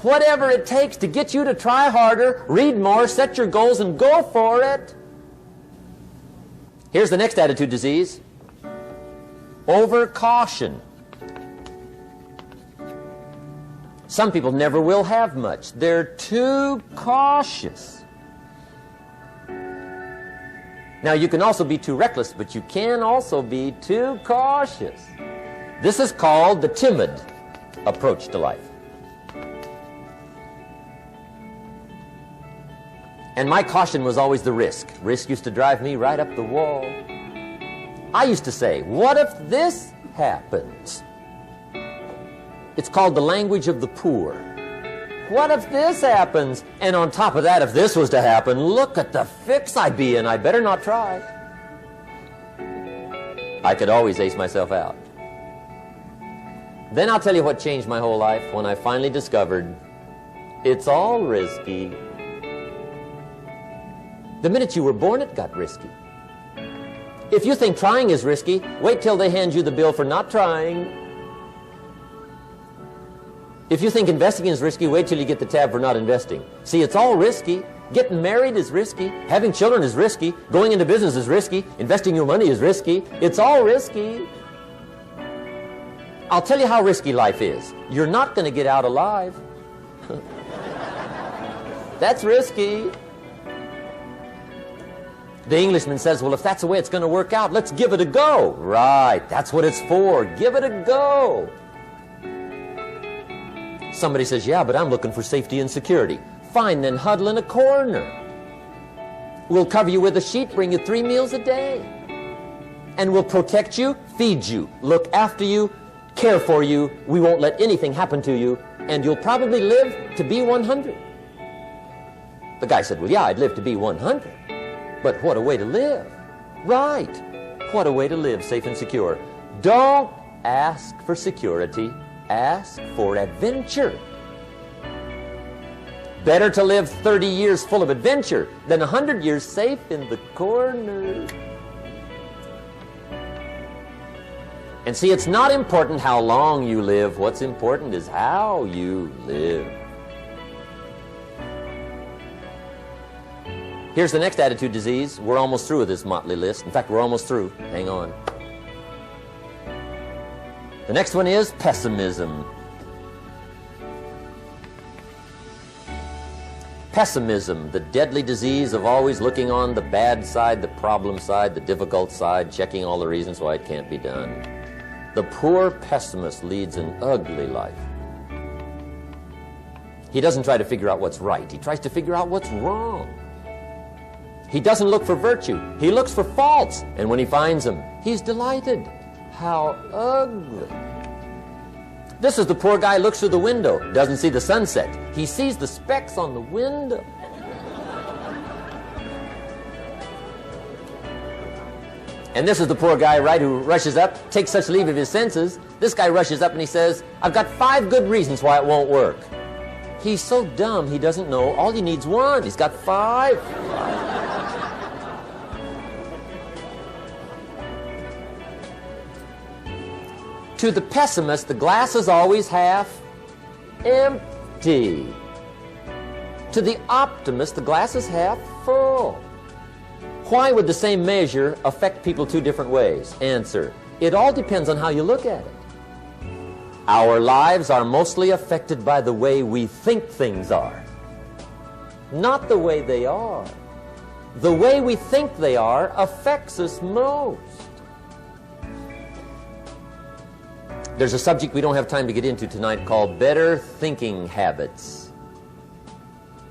whatever it takes to get you to try harder, read more, set your goals, and go for it. Here's the next attitude disease. Over-caution. Some people never will have much. They're too cautious. Now, you can also be too reckless, but you can also be too cautious. This is called the timid approach to life. And my caution was always the risk. Risk used to drive me right up the wall. I used to say, what if this happens? It's called the language of the poor. What if this happens? And on top of that, if this was to happen, look at the fix I'd be in. I better not try. I could always ace myself out. Then I'll tell you what changed my whole life when I finally discovered it's all risky. The minute you were born, it got risky. If you think trying is risky, wait till they hand you the bill for not trying. If you think investing is risky, wait till you get the tab for not investing. See, it's all risky. Getting married is risky. Having children is risky. Going into business is risky. Investing your money is risky. It's all risky. I'll tell you how risky life is. You're not going to get out alive. That's risky. The Englishman says, well, if that's the way it's going to work out, let's give it a go. Right, that's what it's for. Give it a go. Somebody says, yeah, but I'm looking for safety and security. Fine, then huddle in a corner. We'll cover you with a sheet, bring you 3 meals a day. And we'll protect you, feed you, look after you, care for you. We won't let anything happen to you. And you'll probably live to be 100. The guy said, well, yeah, I'd live to be 100. But what a way to live. Right. What a way to live, safe and secure. Don't ask for security. Ask for adventure. Better to live 30 years full of adventure than 100 years safe in the corner. And see, it's not important how long you live. What's important is how you live. Here's the next attitude disease. We're almost through with this motley list. In fact, we're almost through. Hang on. The next one is pessimism. Pessimism, the deadly disease of always looking on the bad side, the problem side, the difficult side, checking all the reasons why it can't be done. The poor pessimist leads an ugly life. He doesn't try to figure out what's right. He tries to figure out what's wrong. He doesn't look for virtue. He looks for faults. And when he finds them, he's delighted. How ugly. This is the poor guy who looks through the window, doesn't see the sunset. He sees the specks on the window. And this is the poor guy, right, who rushes up, takes such leave of his senses. This guy rushes up and he says, I've got 5 good reasons why it won't work. He's so dumb he doesn't know all he needs 1. He's got 5. To the pessimist, the glass is always half empty. To the optimist, the glass is half full. Why would the same measure affect people 2 different ways? Answer, it all depends on how you look at it. Our lives are mostly affected by the way we think things are, not the way they are. The way we think they are affects us most. There's a subject we don't have time to get into tonight called better thinking habits.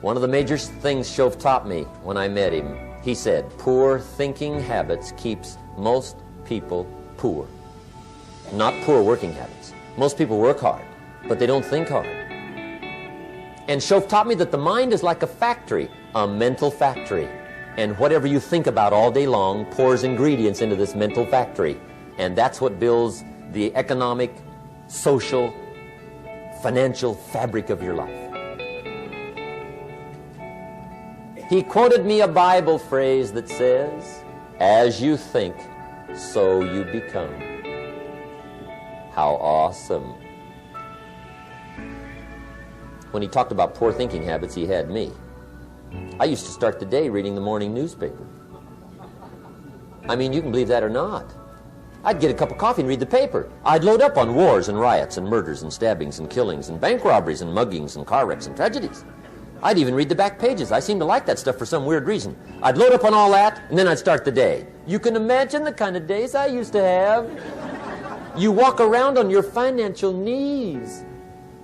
One of the major things Shove taught me when I met him, he said, poor thinking habits keeps most people poor. Not poor working habits. Most people work hard, but they don't think hard. And Shove taught me that the mind is like a factory, a mental factory. And whatever you think about all day long pours ingredients into this mental factory. And that's what builds the economic, social, financial fabric of your life. He quoted me a Bible phrase that says, as you think, so you become. How awesome. When he talked about poor thinking habits, he had me. I used to start the day reading the morning newspaper. I mean, you can believe that or not. I'd get a cup of coffee and read the paper. I'd load up on wars and riots and murders and stabbings and killings and bank robberies and muggings and car wrecks and tragedies. I'd even read the back pages. I seem to like that stuff for some weird reason. I'd load up on all that, and then I'd start the day. You can imagine the kind of days I used to have. You walk around on your financial knees.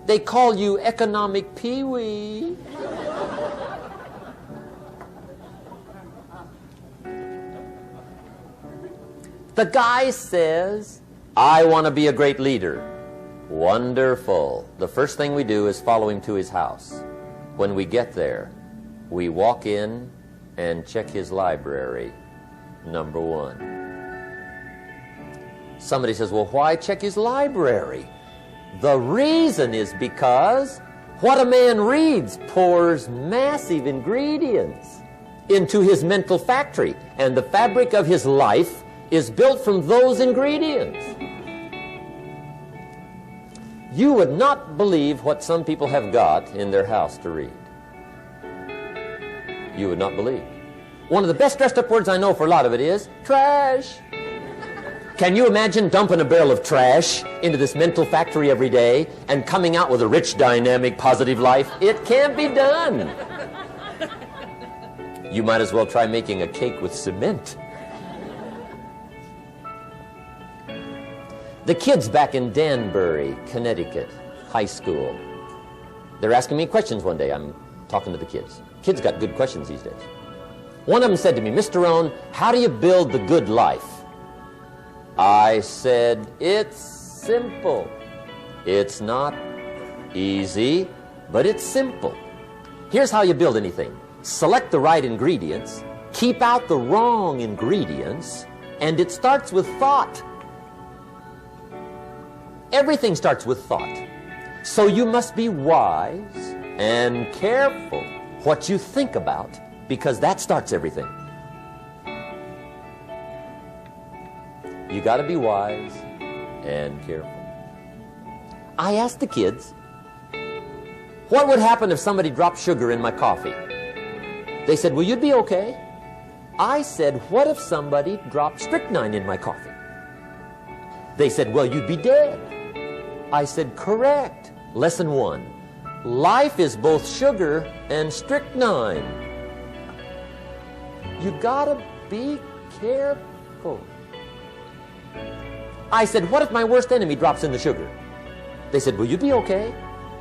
They call you economic peewee. The guy says, I want to be a great leader. Wonderful. The first thing we do is follow him to his house. When we get there, we walk in and check his library, number one. Somebody says, well, why check his library? The reason is because what a man reads pours massive ingredients into his mental factory, and the fabric of his life is built from those ingredients. You would not believe what some people have got in their house to read. You would not believe. One of the best dressed up words I know for a lot of it is trash. Can you imagine dumping a barrel of trash into this mental factory every day and coming out with a rich, dynamic, positive life? It can't be done. You might as well try making a cake with cement. The kids back in Danbury, Connecticut, high school, they're asking me questions one day. I'm talking to the kids. Kids got good questions these days. One of them said to me, Mr. Rohn, how do you build the good life? I said, it's simple. It's not easy, but it's simple. Here's how you build anything. Select the right ingredients, keep out the wrong ingredients, and it starts with thought. Everything starts with thought. So you must be wise and careful what you think about, because that starts everything. You got to be wise and careful. I asked the kids, what would happen if somebody dropped sugar in my coffee? They said, well, you'd be okay. I said, what if somebody dropped strychnine in my coffee? They said, well, you'd be dead. I said, correct. Lesson 1. Life is both sugar and strychnine. You gotta be careful. I said, what if my worst enemy drops in the sugar? They said, will you be okay?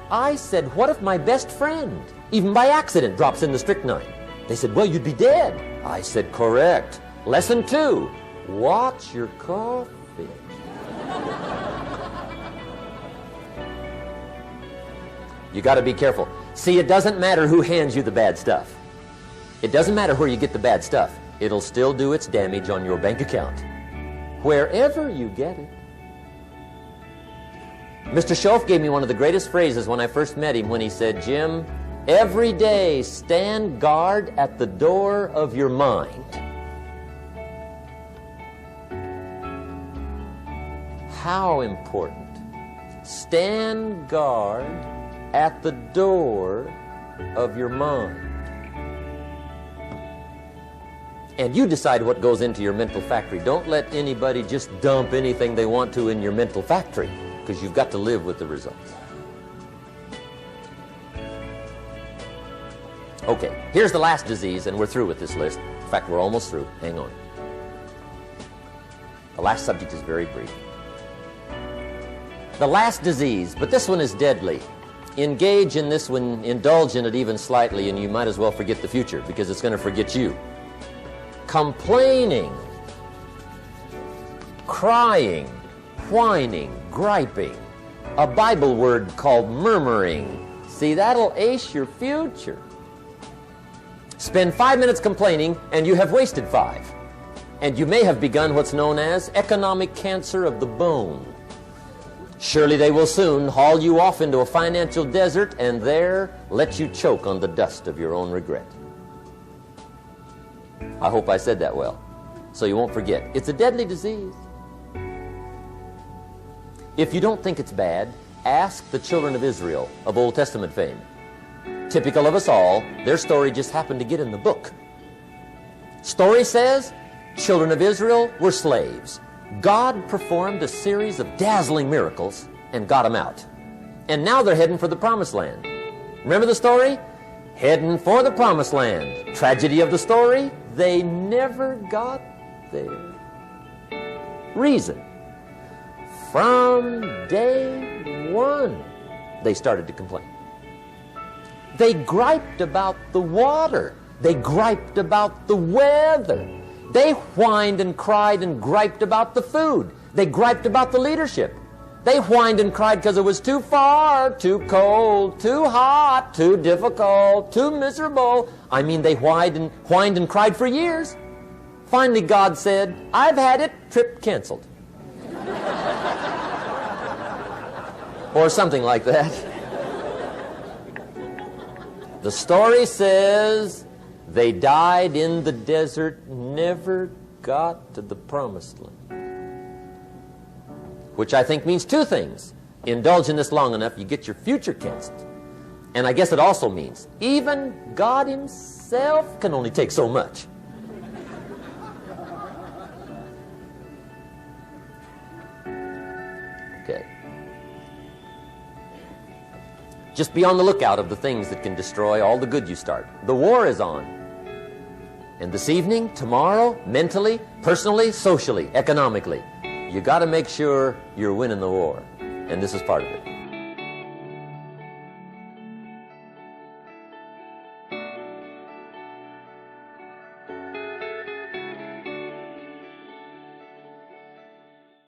I said, what if my best friend, even by accident, drops in the strychnine? They said, well, you'd be dead. I said, correct. Lesson 2, watch your coffee. You got to be careful. See, it doesn't matter who hands you the bad stuff. It doesn't matter where you get the bad stuff. It'll still do its damage on your bank account, wherever you get it. Mr. Schoaf gave me one of the greatest phrases when I first met him when he said, Jim, every day stand guard at the door of your mind. How important. Stand guard at the door of your mind. And you decide what goes into your mental factory. Don't let anybody just dump anything they want to in your mental factory, because you've got to live with the results. Okay, here's the last disease, and we're through with this list. In fact, we're almost through. Hang on. The last subject is very brief. The last disease, but this one is deadly. Engage in this one, indulge in it even slightly, and you might as well forget the future, because it's going to forget you. Complaining, crying, whining, griping. A Bible word called murmuring. See, that'll ace your future. Spend 5 minutes complaining, and you have wasted 5. And you may have begun what's known as economic cancer of the bone. Surely they will soon haul you off into a financial desert and there let you choke on the dust of your own regret. I hope I said that well, so you won't forget. It's a deadly disease. If you don't think it's bad, ask the children of Israel of Old Testament fame. Typical of us all, their story just happened to get in the book. Story says, children of Israel were slaves. God performed a series of dazzling miracles and got them out. And now they're heading for the promised land. Remember the story? Heading for the promised land. Tragedy of the story, they never got there. Reason. From day one, they started to complain. They griped about the water. They griped about the weather. They whined and cried and griped about the food. They griped about the leadership. They whined and cried because it was too far, too cold, too hot, too difficult, too miserable. I mean, they whined and cried for years. Finally, God said, I've had it, trip canceled. Or something like that. The story says they died in the desert, never got to the promised land. Which I think means two things. Indulge in this long enough, you get your future canceled. And I guess it also means even God himself can only take so much. Okay. Just be on the lookout of the things that can destroy all the good you start. The war is on. And this evening, tomorrow, mentally, personally, socially, economically, you got to make sure you're winning the war. And this is part of it.